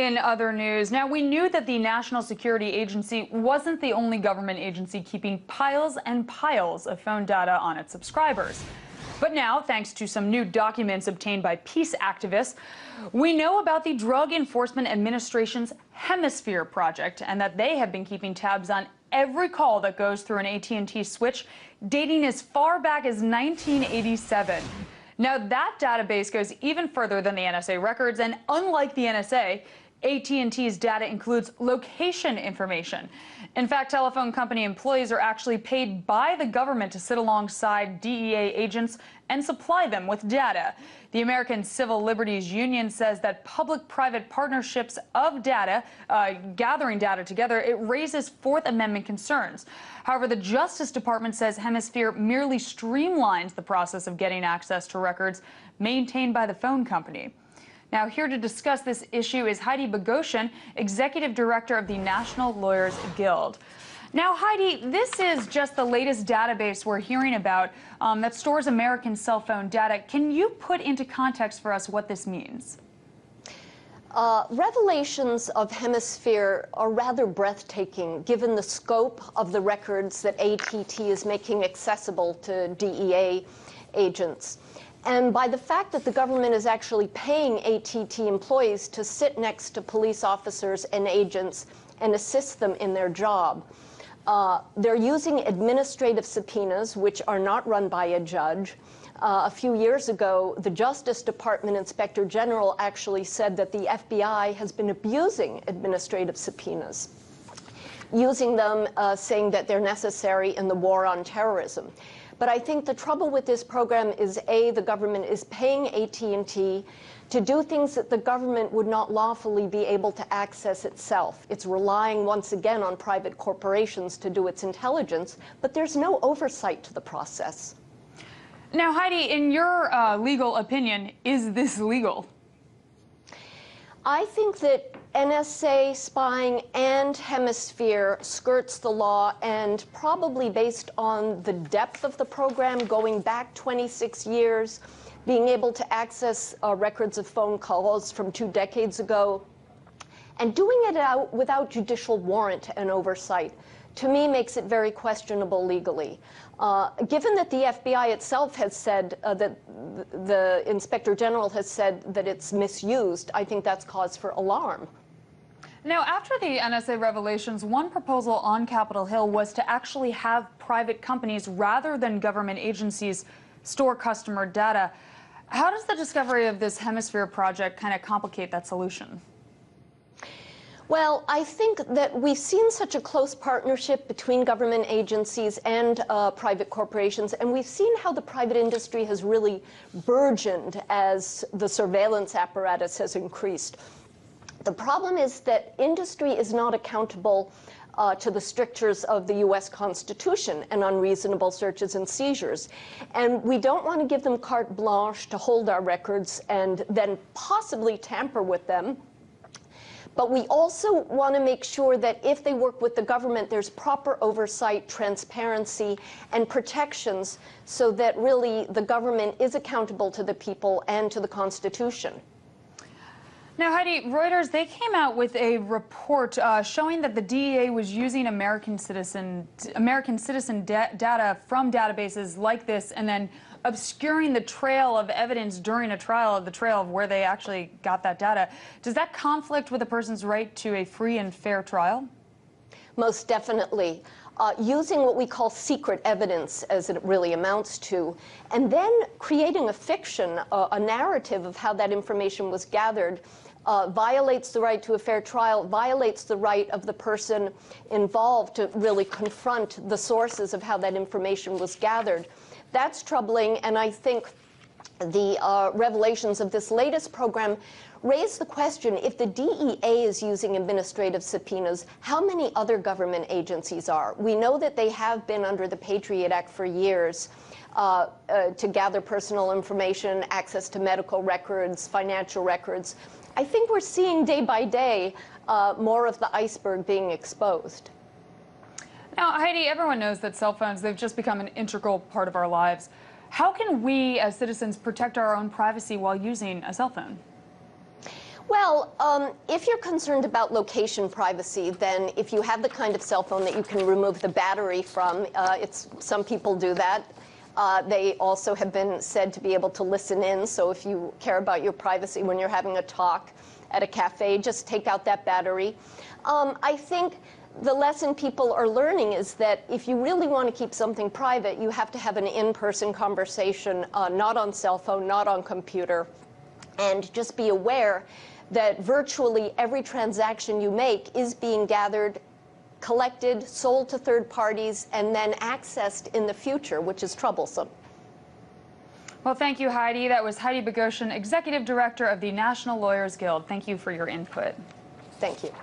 In other news, now we knew that the National Security Agency wasn't the only government agency keeping piles and piles of phone data on its subscribers. But now, thanks to some new documents obtained by peace activists, we know about the Drug Enforcement Administration's Hemisphere project and that they have been keeping tabs on every call that goes through an AT&T switch dating as far back as 1987. Now, that database goes even further than the NSA records, and unlike the NSA, AT&T's data includes location information. In fact, telephone company employees are actually paid by the government to sit alongside DEA agents and supply them with data. The American Civil Liberties Union says that public-private partnerships of data, gathering data together, it raises Fourth Amendment concerns. However, the Justice Department says Hemisphere merely streamlines the process of getting access to records maintained by the phone company. Now, here to discuss this issue is Heidi Bogosian, Executive Director of the National Lawyers Guild. Now, Heidi, this is just the latest database we're hearing about that stores American cell phone data. Can you put into context for us what this means? Revelations of Hemisphere are rather breathtaking, given the scope of the records that AT&T is making accessible to DEA agents. And by the fact that the government is actually paying AT&T employees to sit next to police officers and agents and assist them in their job. They're using administrative subpoenas, which are not run by a judge. A few years ago, the Justice Department Inspector General actually said that the FBI has been abusing administrative subpoenas, using them, saying that they're necessary in the war on terrorism. But I think the trouble with this program is, A, the government is paying AT&T to do things that the government would not lawfully be able to access itself. It's relying once again on private corporations to do its intelligence, but there's no oversight to the process. Now, Heidi, in your legal opinion, is this legal? I think that NSA spying and Hemisphere skirts the law, and probably based on the depth of the program going back 26 years, being able to access records of phone calls from 2 decades ago, and doing it without judicial warrant and oversight, to me makes it very questionable legally. Given that the FBI itself has said that the Inspector General has said that it's misused, I think that's cause for alarm. Now, after the NSA revelations, one proposal on Capitol Hill was to actually have private companies, rather than government agencies, store customer data. How does the discovery of this Hemisphere project kind of complicate that solution? Well, I think that we've seen such a close partnership between government agencies and private corporations, and we've seen how the private industry has really burgeoned as the surveillance apparatus has increased. The problem is that industry is not accountable to the strictures of the U.S. Constitution and unreasonable searches and seizures. And we don't want to give them carte blanche to hold our records and then possibly tamper with them. But we also want to make sure that if they work with the government, there's proper oversight, transparency, and protections so that really the government is accountable to the people and to the Constitution. Now, Heidi, Reuters, they came out with a report showing that the DEA was using American citizen data from databases like this and then obscuring the trail of evidence during a trial, of the trail of where they actually got that data. Does that conflict with a person's right to a free and fair trial? Most definitely. Using what we call secret evidence, as it really amounts to, and then creating a fiction, a narrative of how that information was gathered, violates the right to a fair trial, violates the right of the person involved to really confront the sources of how that information was gathered. That's troubling, and I think the revelations of this latest program raise the question, if the DEA is using administrative subpoenas, how many other government agencies are? We know that they have been under the Patriot Act for years to gather personal information, access to medical records, financial records. I think we're seeing day by day more of the iceberg being exposed. Now, Heidi, everyone knows that cell phones, they've just become an integral part of our lives. How can we as citizens protect our own privacy while using a cell phone? Well, if you're concerned about location privacy, then if you have the kind of cell phone that you can remove the battery from, some people do that. They also have been said to be able to listen in, so if you care about your privacy when you're having a talk at a cafe, just take out that battery. I think the lesson people are learning is that if you really want to keep something private, you have to have an in-person conversation, not on cell phone, not on computer, and just be aware that virtually every transaction you make is being gathered, collected, sold to third parties, and then accessed in the future, which is troublesome. Well, thank you, Heidi. That was Heidi Bogosian, Executive Director of the National Lawyers Guild. Thank you for your input. Thank you.